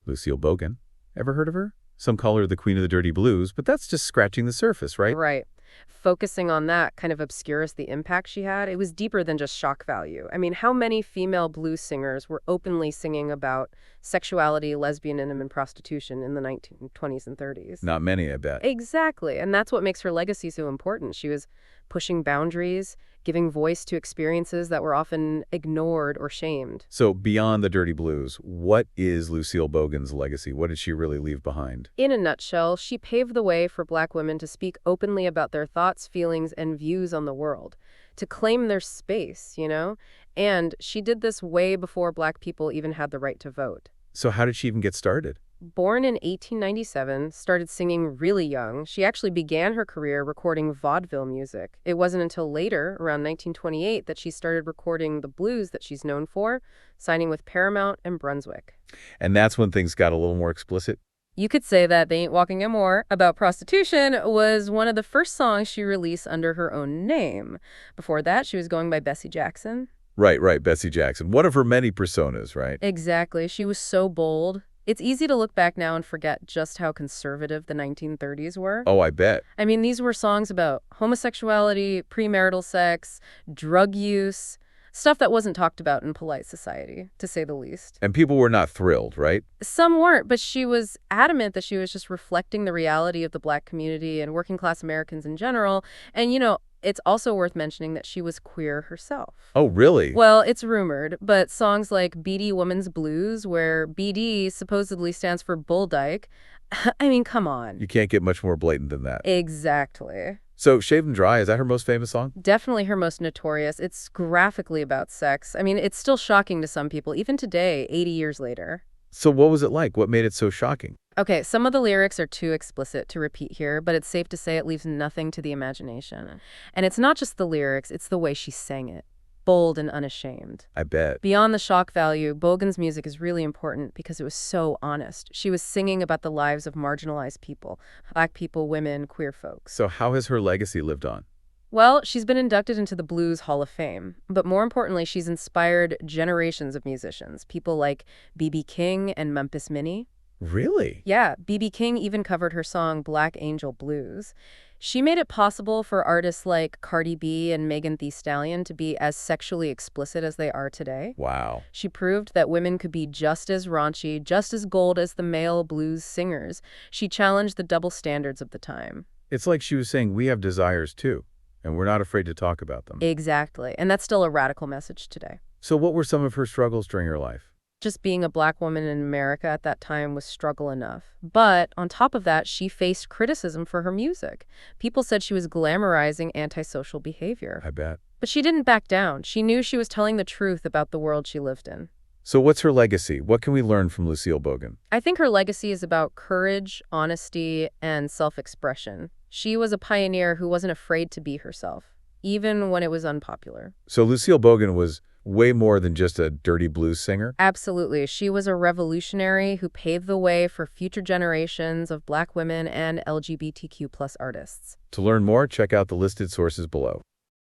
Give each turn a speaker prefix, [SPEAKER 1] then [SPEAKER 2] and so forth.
[SPEAKER 1] Lucille Bogan. Ever heard of her? Some call her the queen of the dirty blues, but that's just scratching the surface, right?
[SPEAKER 2] Right. Focusing on that kind of obscures the impact she had. It was deeper than just shock value. I mean, how many female blues singers were openly singing about sexuality, lesbianism, and prostitution in the 1920s and 30s?
[SPEAKER 1] Not many, I bet.
[SPEAKER 2] Exactly. And that's what makes her legacy so important. She was pushing boundaries, giving voice to experiences that were often ignored or shamed.
[SPEAKER 1] So beyond the dirty blues, what is Lucille Bogan's legacy? What did she really leave behind?
[SPEAKER 2] In a nutshell, she paved the way for Black women to speak openly about their thoughts, feelings, and views on the world, to claim their space, And she did this way before Black people even had the right to vote.
[SPEAKER 1] So how did she even get started?
[SPEAKER 2] Born in 1897, started singing really young. She actually began her career recording vaudeville music. It wasn't until later, around 1928, that she started recording the blues that she's known for, signing with Paramount and Brunswick.
[SPEAKER 1] And that's when things got a little more explicit?
[SPEAKER 2] You could say that They Ain't Walking No More About Prostitution was one of the first songs she released under her own name. Before that, she was going by Bessie Jackson.
[SPEAKER 1] Right, Bessie Jackson. One of her many personas, right?
[SPEAKER 2] Exactly. She was so bold. It's easy to look back now and forget just how conservative the 1930s were.
[SPEAKER 1] Oh, I bet.
[SPEAKER 2] I mean, these were songs about homosexuality, premarital sex, drug use, stuff that wasn't talked about in polite society, to say the least.
[SPEAKER 1] And people were not thrilled, right?
[SPEAKER 2] Some weren't, but she was adamant that she was just reflecting the reality of the Black community and working-class Americans in general. And, it's also worth mentioning that she was queer herself.
[SPEAKER 1] Oh, really?
[SPEAKER 2] Well, it's rumored, but songs like BD Woman's Blues, where BD supposedly stands for Bull Dyke, I mean, come on.
[SPEAKER 1] You can't get much more blatant than that.
[SPEAKER 2] Exactly.
[SPEAKER 1] So, Shaved and Dry, is that her most famous song?
[SPEAKER 2] Definitely her most notorious. It's graphically about sex. I mean, it's still shocking to some people, even today, 80 years later.
[SPEAKER 1] So what was it like? What made it so shocking?
[SPEAKER 2] Okay, some of the lyrics are too explicit to repeat here, but it's safe to say it leaves nothing to the imagination. And it's not just the lyrics, it's the way she sang it. Bold and unashamed.
[SPEAKER 1] I bet.
[SPEAKER 2] Beyond the shock value, Bogan's music is really important because it was so honest. She was singing about the lives of marginalized people, Black people, women, queer folks.
[SPEAKER 1] So how has her legacy lived on?
[SPEAKER 2] Well, she's been inducted into the Blues Hall of Fame, but more importantly, she's inspired generations of musicians, people like B.B. King and Memphis Minnie.
[SPEAKER 1] Really?
[SPEAKER 2] Yeah, B.B. King even covered her song Black Angel Blues. She made it possible for artists like Cardi B and Megan Thee Stallion to be as sexually explicit as they are today.
[SPEAKER 1] Wow.
[SPEAKER 2] She proved that women could be just as raunchy, just as gold as the male blues singers. She challenged the double standards of the time.
[SPEAKER 1] It's like she was saying we have desires too, and we're not afraid to talk about them.
[SPEAKER 2] Exactly. And that's still a radical message today.
[SPEAKER 1] So what were some of her struggles during her life?
[SPEAKER 2] Just being a Black woman in America at that time was struggle enough. But on top of that, she faced criticism for her music. People said she was glamorizing antisocial behavior.
[SPEAKER 1] I bet.
[SPEAKER 2] But she didn't back down. She knew she was telling the truth about the world she lived in.
[SPEAKER 1] So what's her legacy? What can we learn from Lucille Bogan?
[SPEAKER 2] I think her legacy is about courage, honesty, and self-expression. She was a pioneer who wasn't afraid to be herself, even when it was unpopular.
[SPEAKER 1] So Lucille Bogan was way more than just a dirty blues singer?
[SPEAKER 2] Absolutely. She was a revolutionary who paved the way for future generations of Black women and LGBTQ+ artists.
[SPEAKER 1] To learn more, check out the listed sources below.